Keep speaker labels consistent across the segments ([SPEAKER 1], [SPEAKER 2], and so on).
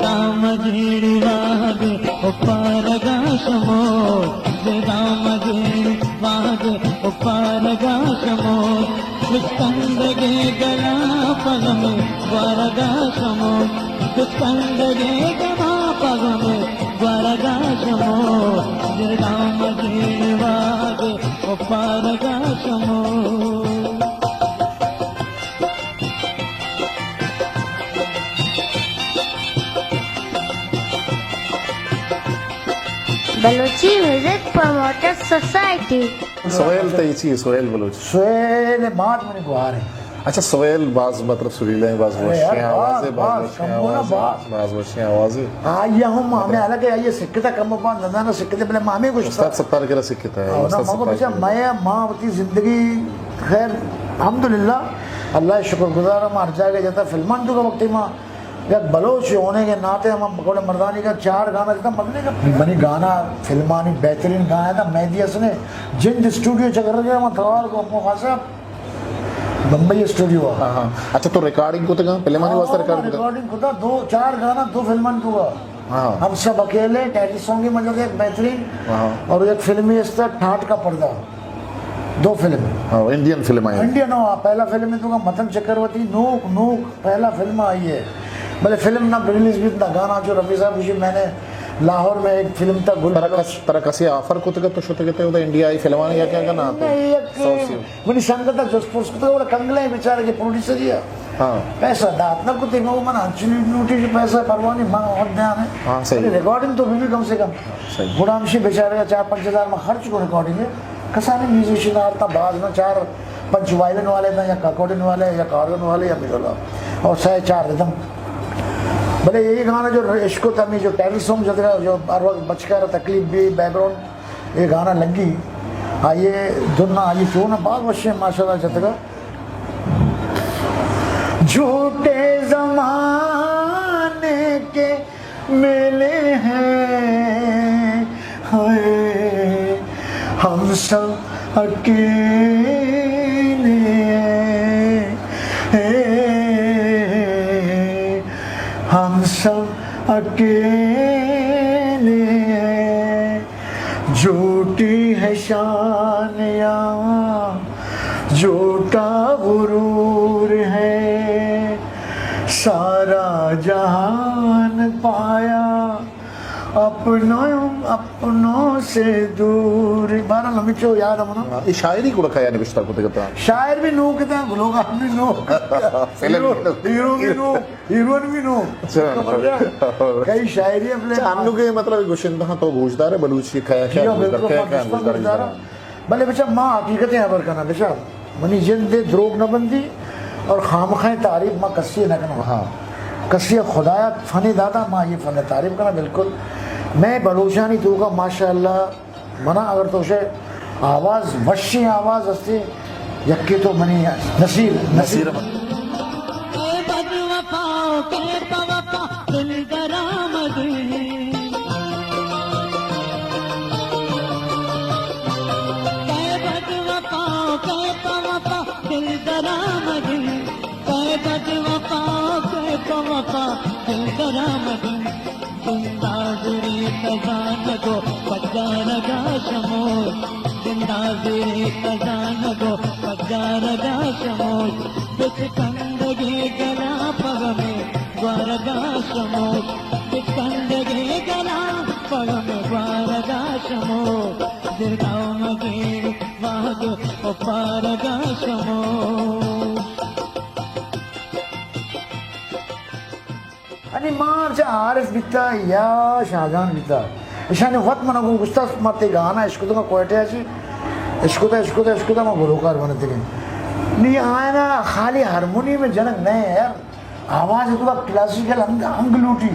[SPEAKER 1] दाम झेड़ी वागे उपारगाशमो दाम झेड़ी वागे उपारगाशमो दुष्कंदगे गला पगम वरगाशमो दुष्कंदगे गला पगम वरगाशमो दाम झेड़ी वागे उपारगाशमो
[SPEAKER 2] Balochi music promoter society.
[SPEAKER 3] Sohail तईची सोहेल बलूच
[SPEAKER 4] सोहेल मात में गुहार है।
[SPEAKER 3] अच्छा सोहेल बाज मतलब सुरीला बाज वशी आवाज़ बाज वशी आवाज़
[SPEAKER 4] आया हम हमें अलग है ये सिक्कता कम पा नदाना सिक्कते पहले मामे कुछ
[SPEAKER 3] उस्ताद सत्तार के सिक्कता है
[SPEAKER 4] ना मको बच्चा मैं माँ होती जिंदगी खैर अल्हम्दुलिल्लाह अल्लाह शुक्रगुजार मार जाएगा जाता फिल्मान तो का वक्त माँ या बलोच होने के नाते हम बकौले मर्दानी का 4 गाना जितना मरने का बनी गाना फिल्मानी बेहतरीन गाया था मेहदियस ने जिंद स्टूडियो चक्कर गया मैं थवार को अपने खासा बम्बई स्टूडियो
[SPEAKER 3] हाँ अच्छा तो रिकॉर्डिंग को तो कहाँ पहले मानी वास्ता
[SPEAKER 4] रिकॉर्डिंग को था 2-4 गाना 2 फिल्मान को हम सब अकेले टाइटल सॉन्ग की मतलब एक बेहतरीन और एक फिल्मी ठाट का पर्दा 2 फिल्म
[SPEAKER 3] इंडियन फिल्म आई
[SPEAKER 4] इंडियन हो पहला फिल्म में तो मतन चक्रवर्ती नूक नूक पहला फिल्म आई है भले फिल्म ना रिलीज भी इतना गाना जो रफी साहब जी मैंने लाहौर में एक फिल्म था गुल
[SPEAKER 3] तरह कसी ऑफर को तो शोते कहते हो इंडिया आई फिल्म या क्या करना
[SPEAKER 4] मनी संगत जोधपुर को तो कंगले बेचारे के प्रोड्यूसर ही
[SPEAKER 3] हाँ
[SPEAKER 4] पैसा दात ना कुछ वो मन एक्चुअली लूटी जो पैसा परवानी मां और ध्यान है
[SPEAKER 3] हाँ सही
[SPEAKER 4] रिकॉर्डिंग तो भी कम से कम गुड़ामशी बेचारे का 4-5 हज़ार में खर्च को रिकॉर्डिंग है कसाने म्यूजिशियन आता बाज में 4-5 वायलिन वाले ना या अकॉर्डियन वाले या कार्गन वाले या मिलोला और 4.5 रिदम भले यही गाना जो इश्को तमी जो टाइटल सॉन्ग जो हर वक्त बचकर तकलीफ भी बैकग्राउंड ये गाना लगी आइए दुनिया आइए क्यों ना बात वश्य माशाल्लाह जतगा झूठे जमाने के मेले हैं हाय हम सब अकेले हम सब अकेले झूठी है शानियाँ झूठा गुरूर है सारा जहान पाया अपनों से दूर बारह लमिचो याद है ना
[SPEAKER 3] ये शायरी को रखा यानी बिस्तर को देखता
[SPEAKER 4] शायर भी नो कितना लोग भी नो हीरो भी नो हीरोइन भी नो कई शायरी अपने
[SPEAKER 3] चांदू के मतलब गुशिंदा तो भूजदार है बलूची खाया क्या
[SPEAKER 4] भले बेचा माँ हकीकतें अबर करना बेचा मनी जिंदे द्रोग न बंदी और खामखाएं तारीफ माँ कस्सी न करना हाँ कस्सी खुदाया फनी दादा माँ ये फन तारीफ करना बिल्कुल मैं बलूचानी तू का माशाअल्लाह मना अगर तो उसे आवाज़ वशी आवाज़ हस्ती यक्की तो मनी नसीर नसीर
[SPEAKER 1] कंदगे गला पग में द्वारगाशमो कंदगे गला पग में द्वारगाशमो दिलगाँव मगेर वाग उपारगाशमो
[SPEAKER 4] आणि मार्च आरिफ बिता या शाहजहान बिता ईशाने वक्त मना को गुस्ता मारते गाना इसको तो कोयटे ऐसी इसको तो मैं गुरुकार बनते गए नहीं आया ना खाली हारमोनी में जनक नहीं है यार आवाज़ तो क्लासिकल अंग लूटी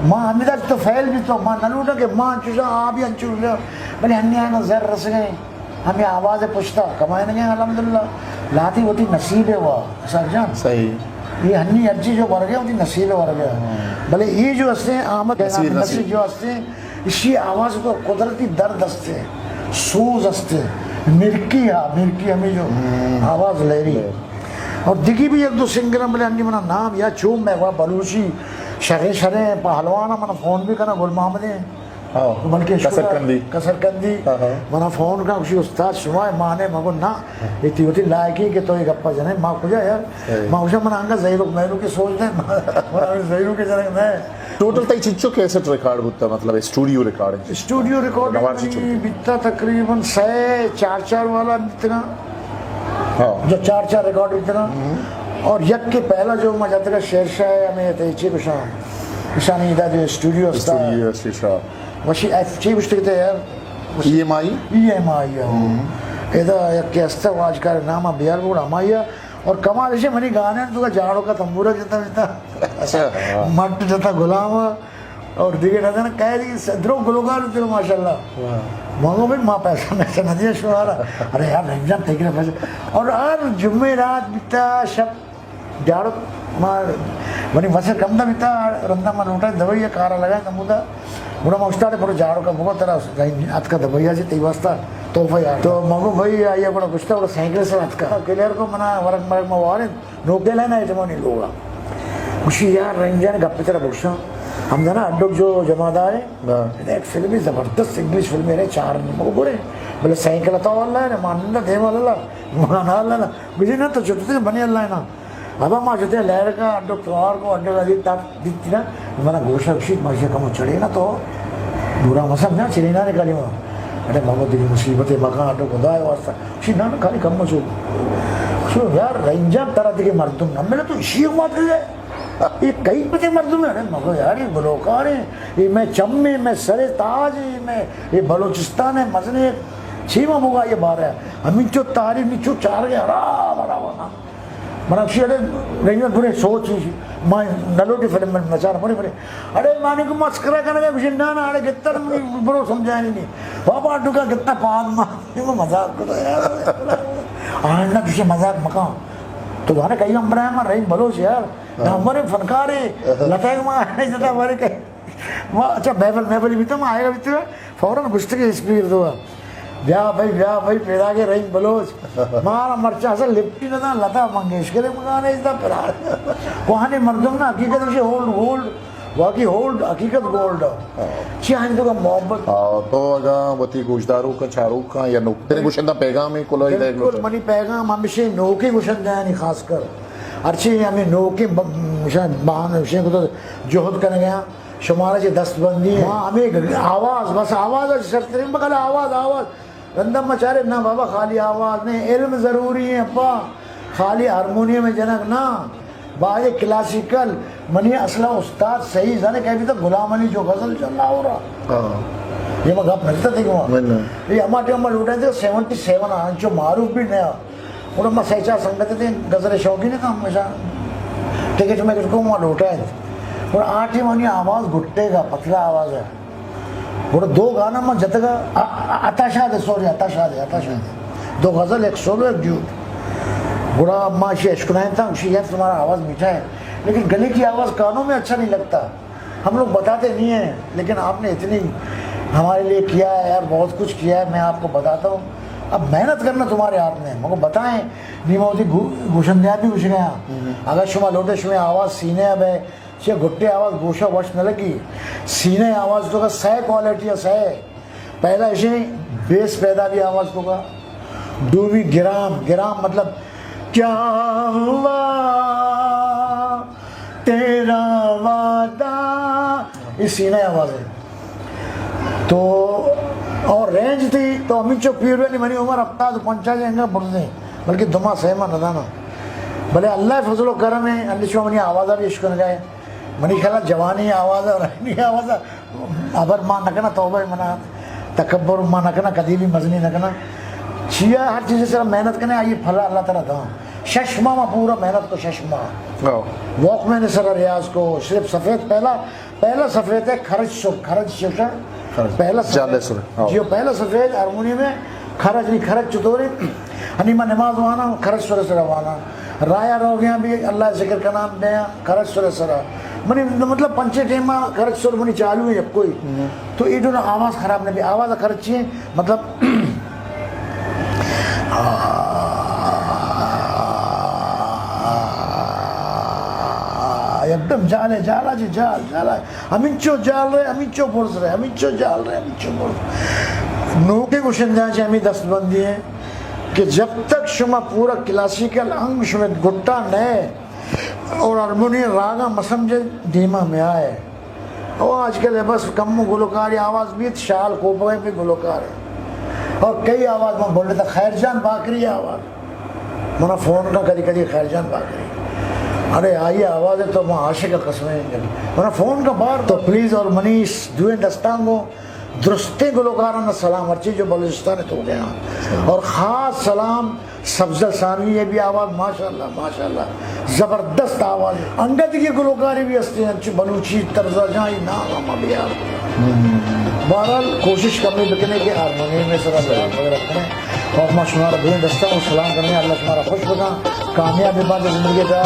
[SPEAKER 4] माँ हमें तो फैल भी तो माँ न लूटा के माँ चुजा आ भी अंचू लिया मैंने अन्य आना जर रस गए हमें आवाज़ पुछता कमाए नहीं गए अल्हम्दुलिल्लाह लाती होती नसीब है वह सरजान
[SPEAKER 3] सही
[SPEAKER 4] ये हन्नी अर्जी जो बढ़ गया होती नसीब है बढ़ गया भले ये जो हंसते हैं आमद नसीब जो हंसते हैं इसी आवाज़ को कुदरती दर्द हंसते हैं सूज हंसते मिर्की हमें जो आवाज़ लहरी और दिखी भी एक दो सिंगर बोले अन्नी मना नाम या चूम में वह बलूची शरे शरे पहलवान मन फोन भी करना गुल मोहम्मद बल्कि कसरकंदी मन फोन का खुशी उस्ताद शुमा माने मगो ना इतनी होती लायकी के तो एक गप्पा जने माँ खुजा यार माँ खुजा मन आंगा जहीरो मैरू के सोच दे जहीरो के जने मैं
[SPEAKER 3] टोटल तई चिच्चो कैसेट रिकॉर्ड बुत्ता मतलब स्टूडियो रिकॉर्ड
[SPEAKER 4] बिता तकरीबन 4 वाला बितना जो 4 रिकॉर्ड बितना और यक के पहला जो मजा तेरा शेरशाह है हमें तेची कुशान कुशानी इधर जो स्टूडियो
[SPEAKER 3] शीशा
[SPEAKER 4] वशी अच्छी बुश्ते के यार
[SPEAKER 3] EMI
[SPEAKER 4] इधर यक के अस्ता वाज का नाम बिहार बोल हमाया और कमाल ऐसे मनी गाने तो का झाड़ों का तंबूरा जता बिता मट जता गुलाम और दिखे ना ना कह रही सदरो गुलगार तेरे माशाल्लाह मांगो भाई माँ पैसा में से नदिया शुआरा अरे यार रमजान ठीक है पैसे और हर जुम्मे रात बिता शब झाड़ो मार बनी वैसे कम था बिता रमजान में उठा दवाई कारा लगा तमुदा बुरा मौस्तारे पर झाड़ो का बहुत तरह आज का दवाइया से तेवास्ता तोहफा यार तो मगो भाई आइए बड़ा गुस्सा बड़ा साइकिल से आज का क्लियर को मना वरक मरक में वारे नोके लेना है जमानी लोगा खुशी यार रंजन गप्पे तेरा बुक्सा हम जाना अड्डोक जो जमादार है एक फिल्म जबरदस्त इंग्लिश फिल्म है 4 मगो बोले बोले साइकिल तो अल्लाह है मानना दे वाला माना अल्लाह मुझे ना तो छोटे से बने अल्लाह ना अब माँ जोते लहर का अड्डो त्योहार को अड्डो का दिखती ना हमारा गोशा शीत माशा कम चढ़े ना तो बुरा मौसम ना चले ना निकाली वहाँ अरे मामो तेरी मुसीबतें मकान अड्डो खुदा है वास्ता शी ना खाली कम चो सो यार रंजा तरह के मर्दुम ना मेरे तो इसी बात है ये कई बजे मर्दुम है अरे मगो यार ये बलोकार है ये मैं चम्मे मैं सरे ताज मैं ये बलोचिस्तान है मजने छीमा मुगा ये बार है हम जो तारीफ नीचो 4 के आराम आराम मना अरे रेंजर पूरे सोच मां नलोटी फिल्म में नचार पड़े पड़े अरे माने को मस्करा करने का ना ना अरे कितना बड़ो समझाया नहीं बाबा टुका कितना पाग मारने को मजाक को यार आना तुझे मजाक मका तो तुम्हारे कई हम बनाया मार रही बलोच यार हमारे फनकार है लताएग मां नहीं जाता हमारे कहीं मां अच्छा महफिल भी तो मैं आएगा भी तो फौरन गुस्से के स्पीड दो ब्याह भाई पैदा के रही बलोच मारा मर्चा से लिपटी ना लता मंगेशकर मकान इतना प्यार कहानी मर्दम ना हकीकत से होल्ड बाकी होल्ड हकीकत गोल्ड चाहे तो का मोहब्बत
[SPEAKER 3] तो अगर बती गुजदारू का चारू का या नो तेरे गुशंदा पैगाम में कोला इधर
[SPEAKER 4] बिल्कुल मनी पैगाम हम से नोके गुशंदा नहीं खासकर अच्छी हमें नोके मुशान बाहन विषय को तो जोहद करने गया शुमारा से दस्तबंदी है हमें आवाज बस आवाज शर्त बगल आवाज गंदम मचारे ना बाबा खाली आवाज नहीं इल्म जरूरी है अप्पा खाली हारमोनियम में जनक ना बाजे क्लासिकल मनी असला उस्ताद सही जाने कभी तो गुलाम अली जो गजल चल रहा हो रहा ये मैं गप नजता थी ये हमारे हम लूटे थे 77 आंचो मारूफ भी नया और हम सहचा संगत थे गजल शौकीन था हमेशा टिकट में किसको वहाँ लूटा है और 8 मनी आवाज घुट्टे का पतला आवाज है और 2 गाना में जतगा अताशाद दो गजल एक सोलो एक ड्यूट बुरा अम्मा शेषकुनाएं था यार तुम्हारा आवाज़ मीठा है लेकिन गले की आवाज़ कानों में अच्छा नहीं लगता हम लोग बताते नहीं हैं लेकिन आपने इतनी हमारे लिए किया है यार बहुत कुछ किया है मैं आपको बताता हूँ अब मेहनत करना तुम्हारे हाथ में मुझे बताएं नीमोती घुशंदिया भी घुस गया अगर शुमा लोटे शुमे आवाज़ सीने अब है चे घुट्टे आवाज़ गोशा वश न लगी सीने आवाज़ तो का 100 क्वालिटी है 100 पहला ऐसे बेस पैदा भी आवाज़ को का डूबी गिराम मतलब क्या हुआ तेरा वादा इस सीने आवाज़ है तो और रेंज थी तो अमित चो पीर नहीं मनी उमर हफ्ता तो पंचा जाएंगे बुढ़े बल्कि दुमा सहमा नदाना भले अल्लाह फजलो करम है अल्लाह मनी आवाज़ भी इश्क गए मनी ख्याल जवानी आवाज़ और रहनी आवाज़ अबर मां नकना तौबा मना तकब्बर मां नकना कदी भी मजनी नकना छिया हर चीज़ से मेहनत करने आइए फला अल्लाह ताला था शशमा में पूरा मेहनत को शशमा वॉक में सर रियाज को सिर्फ सफ़ेद पहला सफ़ेद है खरज शिवशा पहला जियो पहला सफ़ेद हारमोनियम में खरज चतोरी हनीमा नमाज वाना खरज सुर सर वाना राया रो गया भी अल्लाह जिक्र का नाम दया खरज सुर सर मनी मतलब पंचे टेम में खरज सुर मनी चालू है जब कोई तो ये दोनों आवाज़ खराब नहीं आवाज़ खर्च चाहिए मतलब एकदम जाले जाला जी जाल जाला अमिंचो जाल रे अमिंचो बोर्स रे अमिंचो जाल रे अमिंचो बोर्स नोके कुशंदा चे अमी दस्तबंदी है कि जब तक शुमा पूरा क्लासिकल अंग शुमे गुट्टा नए और हारमोनियम रागा मसमझे धीमा में आए और आजकल है बस कम गुलकार आवाज़ भी शाल कोपे पे गुलकार है और कई आवाज़ में बोल रहे थे खैरजान बाकरी आवाज़ मना फ़ोन का कभी कभी खैरजान बाकरी अरे आइए आवाज़ है तो वहाँ आशिक का कसमें मना फ़ोन का बार तो प्लीज़ और मनीष दुए दस्तांगो दुरुस्ते गुलकारान सलाम हर चीज़ जो बलूचिस्तान है तो हो गया और ख़ास सलाम सब्ज़ल सानवी ये भी आवाज़ माशाल्लाह माशाल्लाह ज़बरदस्त आवाज़ है अंगद की गुलकारी भी हंसते हैं बलूची तर्जा जाई ना हम भी यार बहरहाल कोशिश करनी बिकने के हारमोनियम में सरा वगैरह करें और मैं शुमारा दुए दस्ता सलाम करने अल्लाह शुमारा खुश बना कामयाबी बात ज़िंदगी का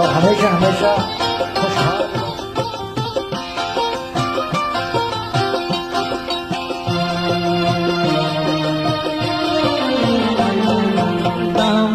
[SPEAKER 4] और हमेशा हमेशा खुशहाल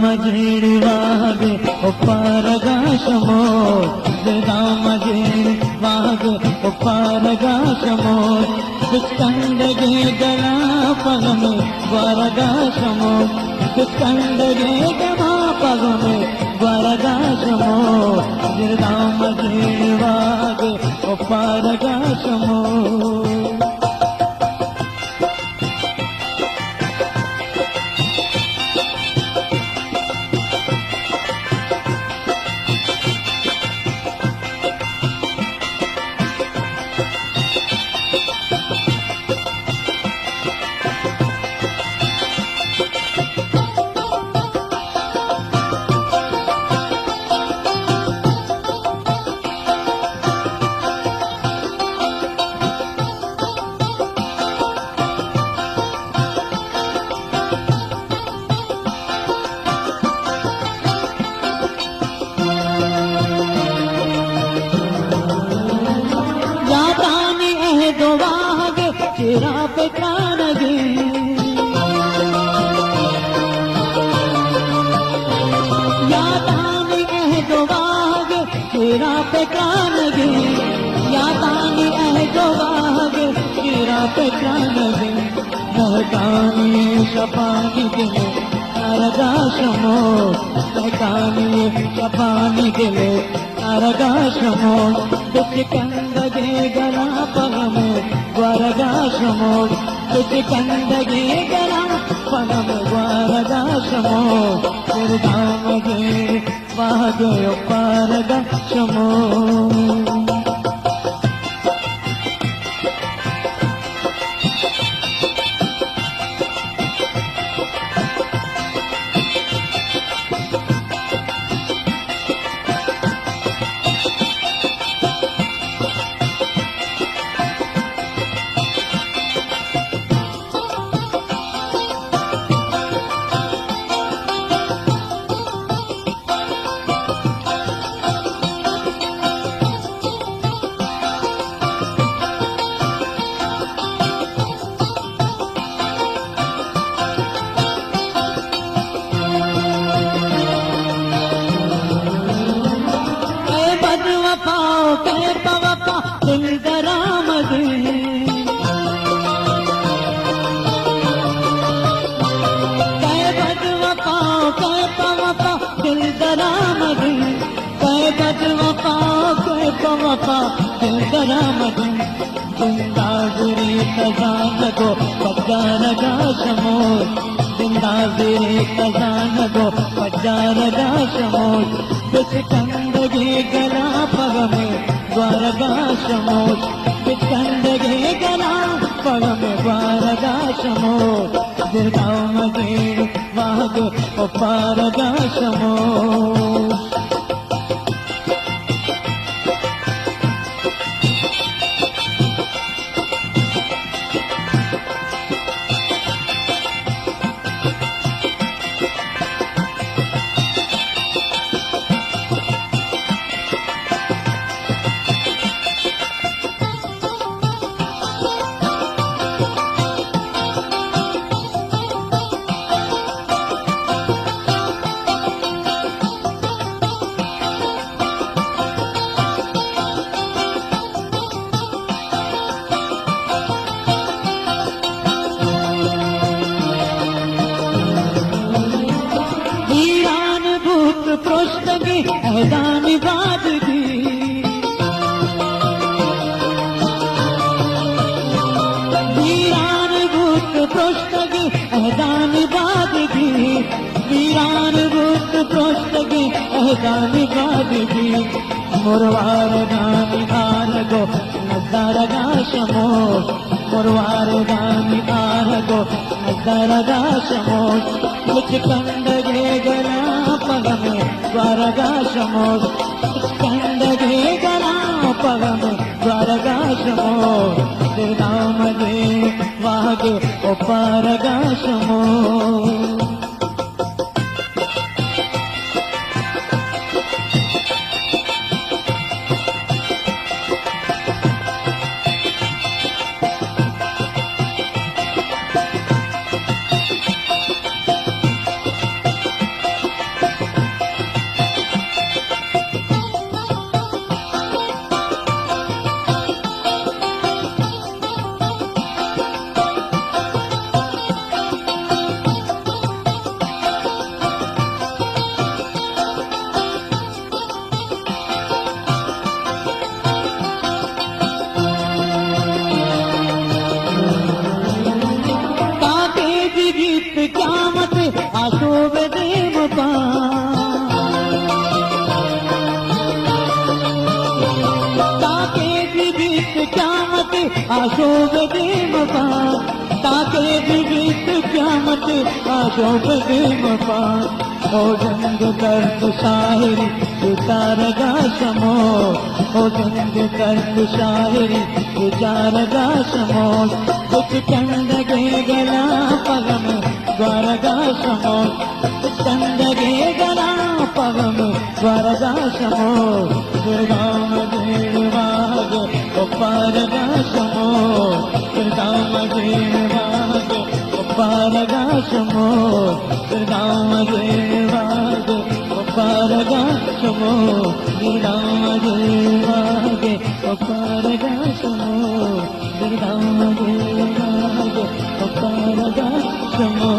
[SPEAKER 1] मजेवागे उपारगाशमो मजेवागे उपारगाशमो दुष्कंडगे गला पगमे वरगाशमो दुष्कंडगे गला पगमे वरगाशमो मजेवागे उपारगाशमो तेरा पे कानगे यादानी दो बाग तेरा पे कानगे यादानी दो बाग तेरा पे कानगे महकानी शपानी दिले नरगाशमो महकानी शपानी दिले नरगाशमो दुष्कंदगे गला पगमे वरगाशमो दुष्कंदगे गला पगमे वरगाशमो दुर्गामगे वागे पारगाशमो जिंदाज़रे खजान गो पजार गाशमो जिंदाज़रे खजान गो पजार गाशमो दुष्कंदगे गला पगमे द्वारगाशमो दुष्कंदगे गला पगमे द्वारगाशमो दुर्गामगे वागे उपारगाशमो अहदानी बादगी वीरान भूत पृष्ठगी अहदानी बादगी वीरान भूत पृष्ठगी अहदानी बादगी मुरवार गानी आरगो नजरगाशमो मुरवार गानी आरगो नजरगाशमो कुछ कंदगे गला पगमे द्वारगाशमो कंदगे गला पगमे द्वारगाशमो नाम दे वागे उपारगाशमो क्यामत आशोब देव पा ताके बीत क्यामत आशोब देव पा ताके बीत क्यामत आशोब देव पा ओ जंग कर्त शायरी विचारगा शमो ओ जंग कर्त शायरी विचारगा शमो कुछ कंदगे गला पगम द्वारगाशमो कंदगे गला पगम द्वारगाशमो दुर्गाम देवाग उपारगाशमो दुर्गाम देवाग उपारगाशमो दुर्गाम देवाग उपारगाशमो दुर्गाम देवाग उपारगाशमो दुर्गाम देवाग उपारगाशमो